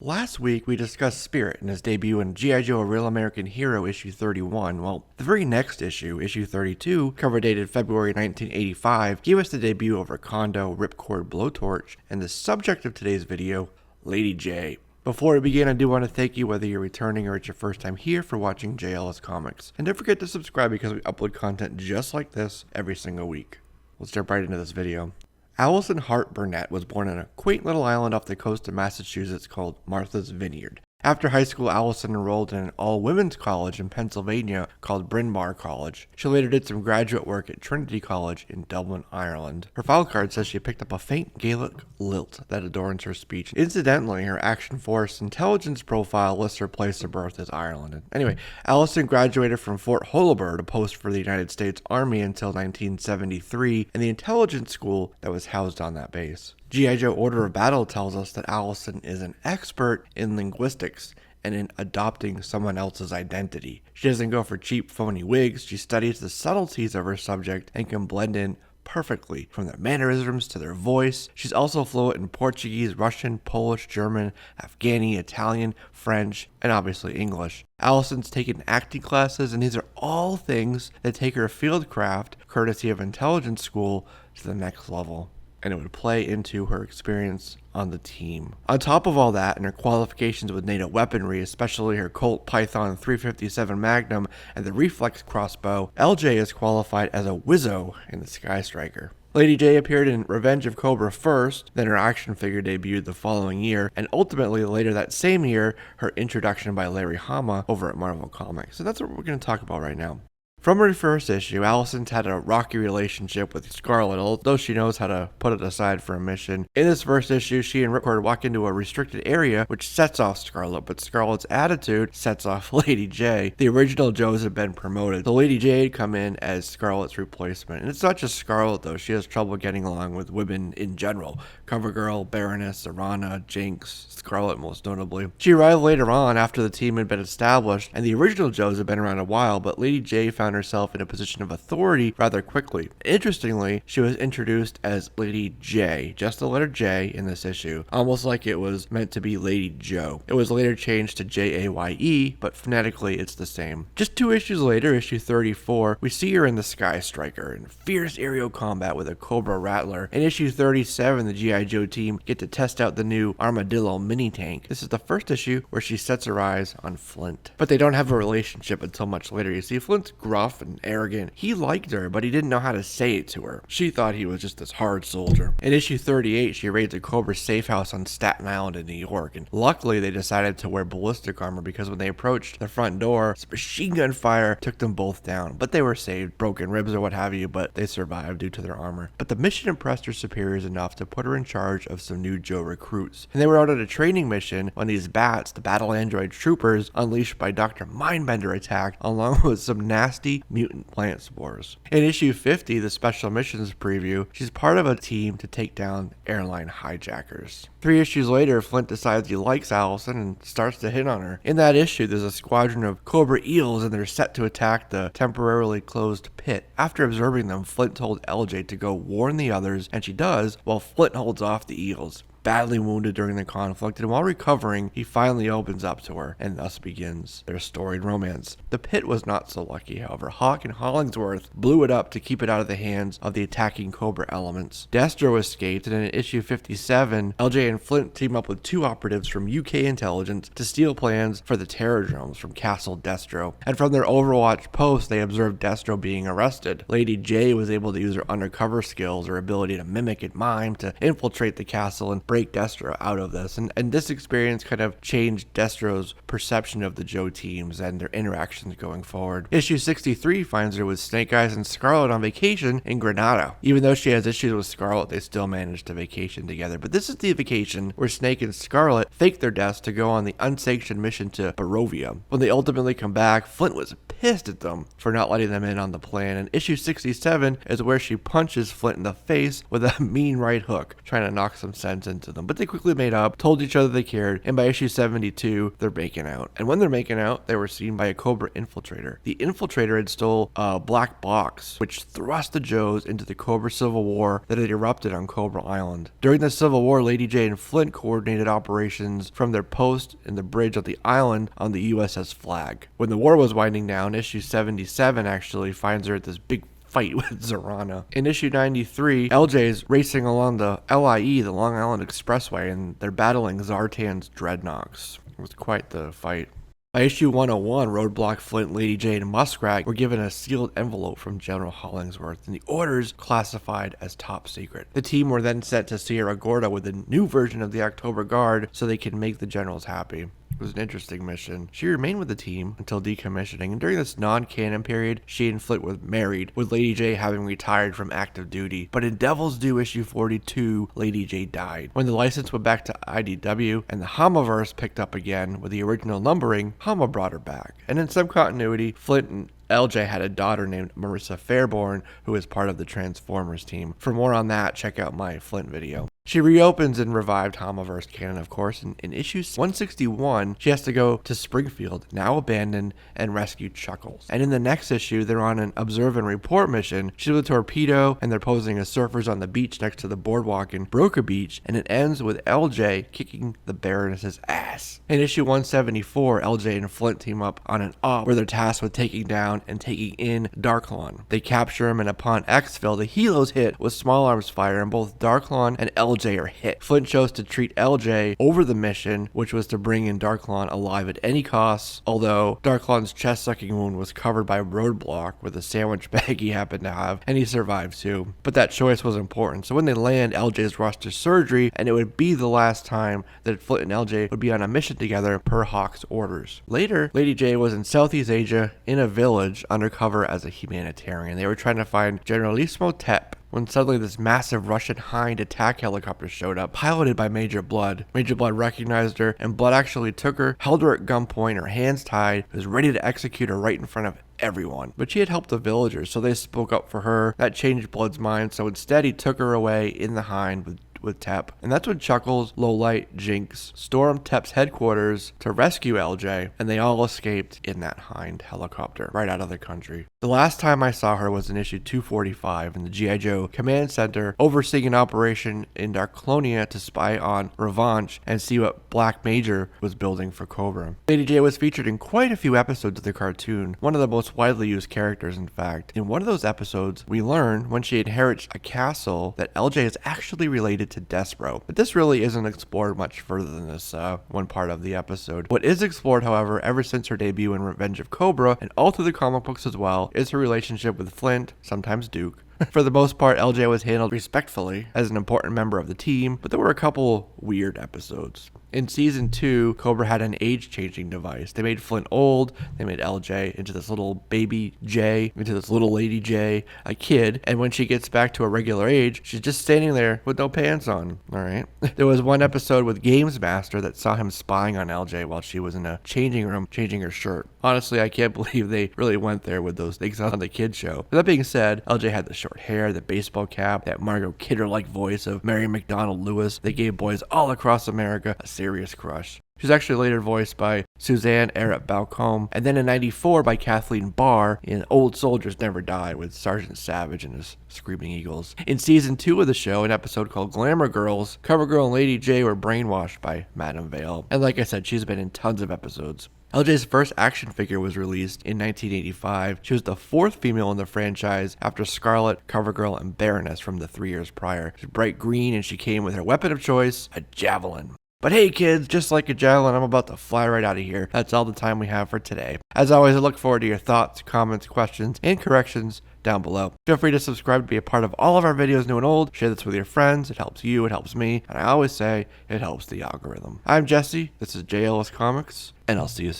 Last week, we discussed Spirit and his debut in G.I. Joe: A Real American Hero issue 31. Well, the very next issue, issue 32, cover dated February 1985, gave us the debut of Recondo, Ripcord, Blowtorch, and the subject of today's video, Lady Jaye. Before we begin, I do want to thank you whether you're returning or it's your first time here for watching JLS Comics. And don't forget to subscribe because we upload content just like this every single week. Let's jump right into this video. Allison Hart-Burnett was born on a quaint little island off the coast of Massachusetts called Martha's Vineyard. After high school, Allison enrolled in an all-women's college in Pennsylvania called Bryn Mawr College. She later did some graduate work at Trinity College in Dublin, Ireland. Her file card says she picked up a faint Gaelic lilt that adorns her speech. Incidentally, her Action Force intelligence profile lists her place of birth as Ireland. Anyway, Allison graduated from Fort Holabird, a post for the United States Army, until 1973, and the intelligence school that was housed on that base. G.I. Joe Order of Battle tells us that Allison is an expert in linguistics and in adopting someone else's identity. She doesn't go for cheap, phony wigs. She studies the subtleties of her subject and can blend in perfectly, from their mannerisms to their voice. She's also fluent in Portuguese, Russian, Polish, German, Afghani, Italian, French, and obviously English. Allison's taken acting classes, and these are all things that take her fieldcraft, courtesy of intelligence school, to the next level. And it would play into her experience on the team. On top of all that, and her qualifications with NATO weaponry, especially her Colt Python 357 Magnum and the Reflex crossbow, LJ is qualified as a Wizzo in the Sky Striker. Lady Jaye appeared in Revenge of Cobra first, then her action figure debuted the following year, and ultimately later that same year, her introduction by Larry Hama over at Marvel Comics. So that's what we're going to talk about right now. From her first issue, Allison's had a rocky relationship with Scarlet, although she knows how to put it aside for a mission. In this first issue, she and Ripcord walk into a restricted area, which sets off Scarlet, but Scarlet's attitude sets off Lady Jaye. The original Joes had been promoted, so Lady Jaye had come in as Scarlet's replacement. And it's not just Scarlet, though. She has trouble getting along with women in general. CoverGirl, Baroness, Arana, Jinx, Scarlet most notably. She arrived later on after the team had been established, and the original Joes had been around a while, but Lady Jaye found herself in a position of authority rather quickly. Interestingly, she was introduced as Lady Jaye, just the letter J in this issue, almost like it was meant to be Lady Joe. It was later changed to Jaye, but phonetically it's the same. Just 2 issues later, issue 34, we see her in the Sky Striker in fierce aerial combat with a Cobra Rattler. In issue 37, the G.I. Joe team get to test out the new Armadillo mini tank. This is the first issue where she sets her eyes on Flint. But they don't have a relationship until much later. You see, Flint's gruff and arrogant. He liked her, but he didn't know how to say it to her. She thought he was just this hard soldier. In issue 38, she raids a Cobra safe house on Staten Island in New York, and luckily they decided to wear ballistic armor because when they approached the front door, machine gun fire took them both down. But they were saved, broken ribs or what have you, but they survived due to their armor. But the mission impressed her superiors enough to put her in charge of some new Joe recruits. And they were out on a training mission when these bats, the battle android troopers, unleashed by Dr. Mindbender, attacked, along with some nasty mutant plant spores. In issue 50, the special missions preview, she's part of a team to take down airline hijackers. 3 issues later, Flint decides he likes Allison and starts to hit on her. In that issue, there's a squadron of Cobra eels and they're set to attack the temporarily closed pit. After observing them, Flint told LJ to go warn the others, and she does, while Flint holds off the eels. Badly wounded during the conflict, and while recovering, he finally opens up to her, and thus begins their storied romance. The pit was not so lucky, however. Hawk and Hollingsworth blew it up to keep it out of the hands of the attacking Cobra elements. Destro escaped, and in issue 57, LJ and Flint team up with 2 operatives from UK intelligence to steal plans for the terrordromes from Castle Destro. And from their Overwatch post, they observed Destro being arrested. Lady Jaye was able to use her undercover skills, her ability to mimic and mime, to infiltrate the castle and break Destro out of this, and this experience kind of changed Destro's perception of the Joe teams and their interactions going forward. Issue 63 finds her with Snake Eyes and Scarlet on vacation in Grenada. Even though she has issues with Scarlet, they still manage to vacation together. But this is the vacation where Snake and Scarlet fake their deaths to go on the unsanctioned mission to Barovia. When they ultimately come back, Flint was pissed at them for not letting them in on the plan, and issue 67 is where she punches Flint in the face with a mean right hook, trying to knock some sense into to them, but they quickly made up, told each other they cared, and by issue 72, they're making out. And when they're making out, they were seen by a Cobra Infiltrator. The Infiltrator had stole a black box, which thrust the Joes into the Cobra Civil War that had erupted on Cobra Island. During the Civil War, Lady Jaye and Flint coordinated operations from their post in the bridge of the island on the USS Flag. When the war was winding down, issue 77 actually finds her at this big fight with Zorana. In issue 93, LJ is racing along the LIE, the Long Island Expressway, and they're battling Zartan's dreadnoughts. It was quite the fight. By issue 101, Roadblock, Flint, Lady Jaye, and Muskrat were given a sealed envelope from General Hollingsworth, and the orders classified as top secret. The team were then sent to Sierra Gorda with a new version of the October Guard so they could make the generals happy. It was an interesting mission. She remained with the team until decommissioning, and during this non-canon period, she and Flint were married, with Lady Jaye having retired from active duty. But in Devil's Due issue 42, Lady Jaye died. When the license went back to IDW and the Hamaverse picked up again with the original numbering, Hama brought her back. And in some continuity, Flint and LJ had a daughter named Marissa Fairborn, who is part of the Transformers team. For more on that, check out my Flint video. She reopens in revived Hamaverse canon, of course, and in issue 161, she has to go to Springfield, now abandoned, and rescue Chuckles. And in the next issue, they're on an observe and report mission. She's with a torpedo, and they're posing as surfers on the beach next to the boardwalk in Broca Beach, and it ends with LJ kicking the Baroness's ass. In issue 174, LJ and Flint team up on an op where they're tasked with taking down and taking in Darklon. They capture him, and upon exfil, the helos hit with small arms fire, and both Darklon and LJ are hit. Flint chose to treat LJ over the mission, which was to bring in Darklon alive at any cost, although Darklon's chest-sucking wound was covered by a Roadblock with a sandwich bag he happened to have, and he survived too. But that choice was important, so when they land, LJ's rushed to surgery, and it would be the last time that Flint and LJ would be on a mission together per Hawk's orders. Later, Lady Jaye was in Southeast Asia in a village undercover as a humanitarian. They were trying to find Generalissimo Tep, when suddenly this massive Russian Hind attack helicopter showed up, piloted by Major Blood. Major Blood recognized her, and Blood actually took her, held her at gunpoint, her hands tied, was ready to execute her right in front of everyone. But she had helped the villagers, so they spoke up for her. That changed Blood's mind, so instead he took her away in the Hind with Tep. And that's when Chuckles, Lowlight, Jinx stormed Tep's headquarters to rescue LJ, and they all escaped in that Hind helicopter right out of the country. The last time I saw her was in issue 245 in the G.I. Joe Command Center, overseeing an operation in Darklonia to spy on Revanche and see what Black Major was building for Cobra. Lady Jaye was featured in quite a few episodes of the cartoon, one of the most widely used characters in fact. In one of those episodes, we learn when she inherits a castle that LJ is actually related to Despero, but this really isn't explored much further than this one part of the episode. What is explored, however, ever since her debut in Revenge of Cobra, and all through the comic books as well, is her relationship with Flint, sometimes Duke. For the most part, LJ was handled respectfully as an important member of the team, but there were a couple weird episodes. In season 2, Cobra had an age-changing device. They made Flint old, they made LJ into this little baby Jay, into this little Lady Jaye, a kid, and when she gets back to a regular age, she's just standing there with no pants on, alright? There was one episode with Games Master that saw him spying on LJ while she was in a changing room, changing her shirt. Honestly, I can't believe they really went there with those things on the kid show. But that being said, LJ had the short hair, the baseball cap, that Margot Kidder-like voice of Mary McDonald Lewis. They gave boys all across America a serious crush. She was actually later voiced by Suzanne Arrett Balcombe, and then in '94 by Kathleen Barr in Old Soldiers Never Die with Sergeant Savage and his Screaming Eagles. In season 2 of the show, an episode called Glamour Girls, CoverGirl and Lady Jaye were brainwashed by Madame Vale. And like I said, she's been in tons of episodes. LJ's first action figure was released in 1985. She was the 4th female in the franchise after Scarlet, CoverGirl, and Baroness from the 3 years prior. She's bright green, and she came with her weapon of choice, a javelin. But hey kids, just like a javelin, I'm about to fly right out of here. That's all the time we have for today. As always, I look forward to your thoughts, comments, questions, and corrections down below. Feel free to subscribe to be a part of all of our videos, new and old. Share this with your friends. It helps you, it helps me, and I always say it helps the algorithm. I'm Jesse, this is JLS Comics, and I'll see you soon.